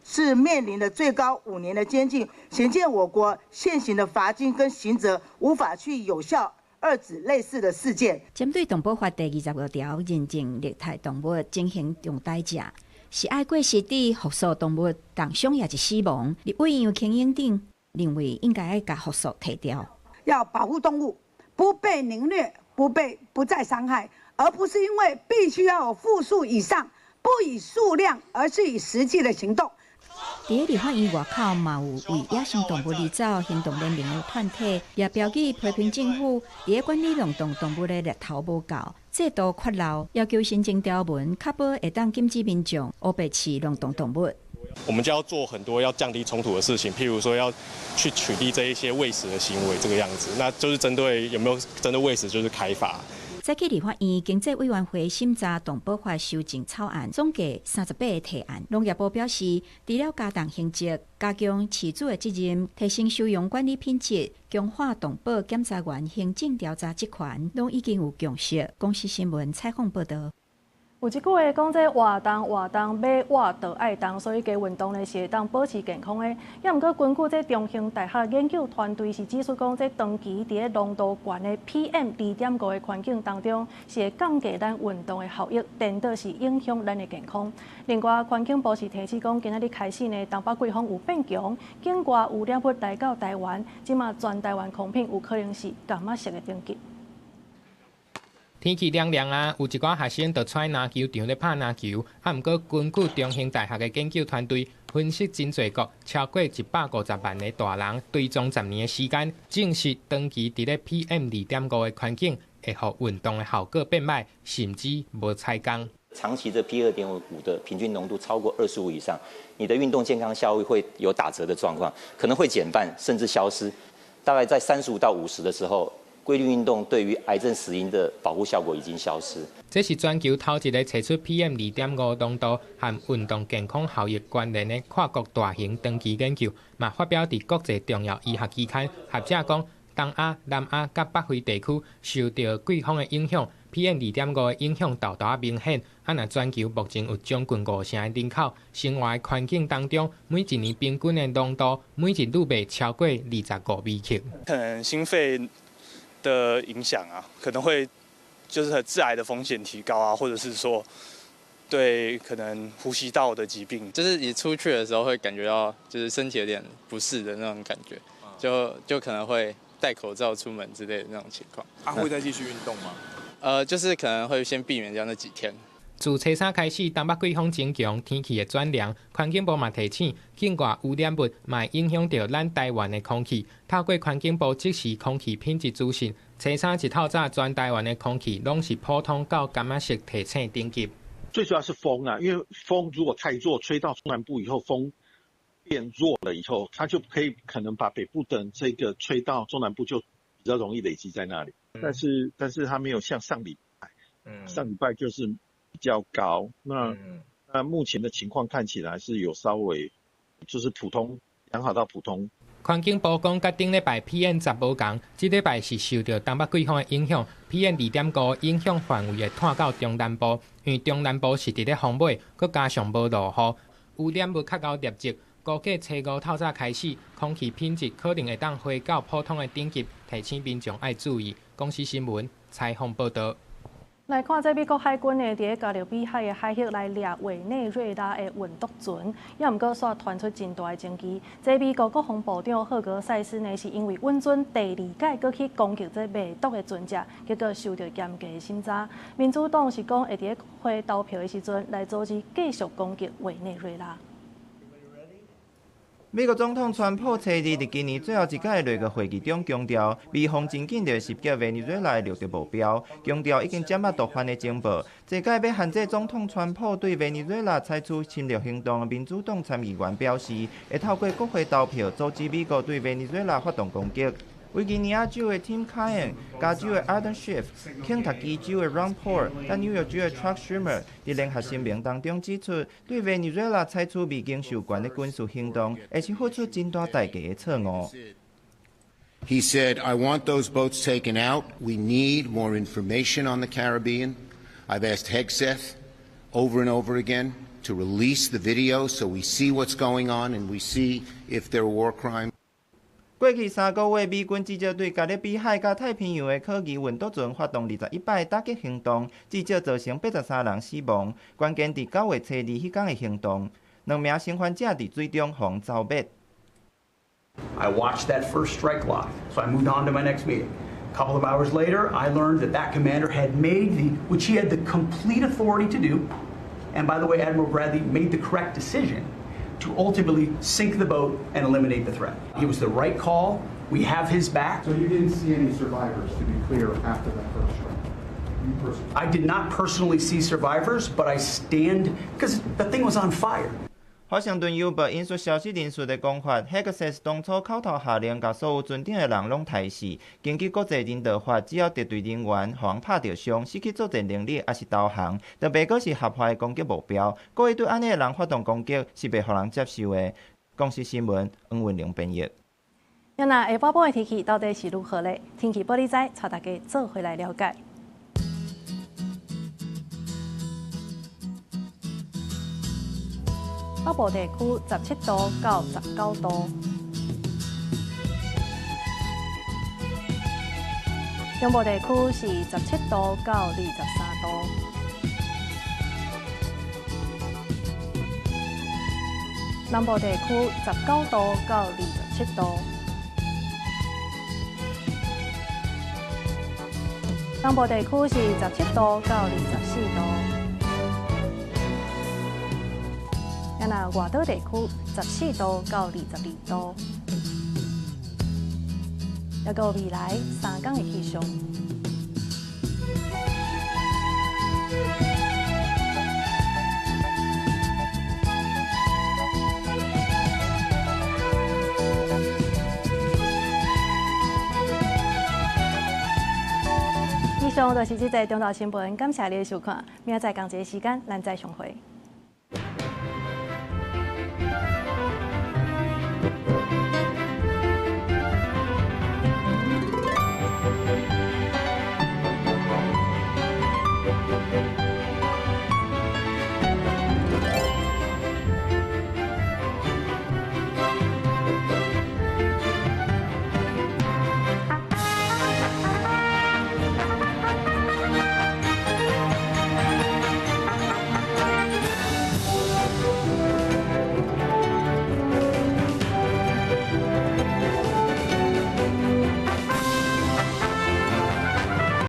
是面临的最高5年的监禁，显见我国现行的罚金跟刑责无法去有效遏止类似的事件。针对动保法第25条，认证虐待动物进行重代价，是爱过失地复诉动物重伤也是死亡。立委杨庆英等认为，应该把复诉提掉，要保护动物不被凌虐，不再伤害，而不是因为必须要有复数以上，不以数量，而是以实际的行动。伫立法院外口嘛有为野生动物离走行动联盟的团体，也标记批评政府伫管理冷冻动物的力头无够，制度缺漏，要求新增条文，确保会当禁止民众乌白饲冷冻动物。我们就要做很多要降低冲突的事情，譬如说要去取缔这一些喂食的行为，这个样子，那就是针对有没有针对喂食就是开罚。再去立法院经济委员会审查动保法修正草案，总计38个提案。农业部表示，除了加重刑责、加强饲主的责任、提升收容管理品质、强化动保检察员行政调查职权，拢已经有共识。公司新闻采访报道。有一句话讲，这活动买活就爱动，所以加运动呢是会当保持健康的。也毋过，根据这中兴大学研究团队是指出讲，这长期伫咧浓度悬的 PM2.5的环境当中，是会降低咱运动的效益，颠倒是影响咱的健康。另外，环境部是提示讲，今仔日开始呢，东北季风有变强，境外有两匹来到台湾，即马全台湾空品有可能是柑仔色的等级。天气凉凉啊，有一寡学生就出篮球场咧拍篮球。毋过根据中兴大学的研究团队分析，真侪国超过150万的大人追踪10年的时间，证实长期伫咧 PM2.5的环境会互运动的效果变歹，甚至无采工。长期的 PM2.5的平均浓度超过25以上，你的运动健康效益会有打折的状况，可能会减半甚至消失。大概在35到50的时候。规律运动对于癌症死因的保护效果已经消失。这是全球头一个查出 PM2.5浓度和运动健康效益关联的跨国大型长期研究，嘛发表伫国际重要医学期刊。学者讲，东亚、南亚甲北非地区受到季风的影响 ，PM2.5的影响大大明显。若全球目前有将近50成的人口生活的环境当中，每一年平均的浓度每日愈未超过25微克。可能心肺的影响啊，可能会就是致癌的风险提高啊，或者是说对可能呼吸道的疾病，就是你出去的时候会感觉到就是身体有点不适的那种感觉，就可能会戴口罩出门之类的那种情况。会再继续运动吗？就是可能会先避免掉那几天。自初三开始，东北季风增强，天气的转凉，环境部嘛提醒，境外污染物嘛影响到咱台湾的空气。透过环境部即时空气品质资讯，初三一透早，全台湾的空气拢是普通到柑仔色提醒等级。最主要是风啊，因为风如果太弱，吹到中南部以后，风变弱了以后，它就可能把北部的这个吹到中南部，就比较容易累积在那里。但是它没有像上礼拜就是比较高，那目前的情况看起来是有稍微就是普通良好到普通。环境部讲，甲顶礼拜 PM10无共，即礼拜是受到东北季风的影响 ，PM2.5影响范围会拖到中南部，因为中南部是伫咧风尾，佮加上无落雨，污染物较高立即。估计初五透早开始，空气品质可能会当回到普通的等级，提醒民众爱注意。公司新闻采访报道。来看这美国海军呢，伫咧加勒比海的海域来掠委内瑞拉的运毒船，也毋过煞传出真大的争议。这美国国防部长赫格塞斯呢，是因为阮船第2届搁去攻击这卖毒的船只，结果受到严格的审查。民主党是讲会伫咧国会投票的时阵来阻止继续攻击委内瑞拉。美国总统川普初日伫今年最后一届内阁会议中强调，美方真紧着袭击委内瑞拉的掠夺目标，强调已经掌握毒贩的情报。这届要限制总统川普对委内瑞拉采取侵略行动，民主党参议员表示，会透过国会投票阻止美国对委内瑞拉发动攻击。维吉尼亚州的 Tim Kaine、加州的 Adam Schiff、肯塔基州的 Ron Paul、甲纽约州的 Chuck Schumer 伫联合声明当中指出，对委内瑞拉采取未经授权的军事行动，而且付出真大代价的错误。He said, "I want those boats taken out. We need more information on the Caribbean. I've asked Hegseth over and over again to release the video so we see what's going on and we see if there are war crimes." 过去3个月，美军至少对加勒比海甲太平洋的科技运毒船发动21摆打击行动，至少造成83人死亡。关键伫9月初2迄天的行动，2名生还者伫水中互遭灭。I watched that first strike log, so I moved on to my next meeting. A couple of hours later, I learned that commander had made which he had the complete authority to do, and by the way, Admiral Bradley made the correct decision, to ultimately sink the boat and eliminate the threat. It was the right call. We have his back. So you didn't see any survivors, to be clear, after that first strike? I did not personally see survivors, but I stand because the thing was on fire. 华盛顿邮报引述消息人士的讲法 ，Hexas 当初口头下令，把所有船顶的人拢杀死。根据国际人道法，只要敌对人员互拍着伤、失去作战能力，还是投降，就袂过是合法的攻击目标。故意对安尼的人发动攻击，是袂互人接受的。公司新闻，黄文玲编译。那下晡晡的天气到底是如何呢？天气玻璃仔带大家做回来了解。北部地区17度到19度，中部地区是17度到23度，南部地区19度到27度，东部地区是17度到24度。那外岛地区14度到22度，还有未来3天的气象。以上就是这则中岛新闻，感谢你的收看，明仔载同一时间咱再相会。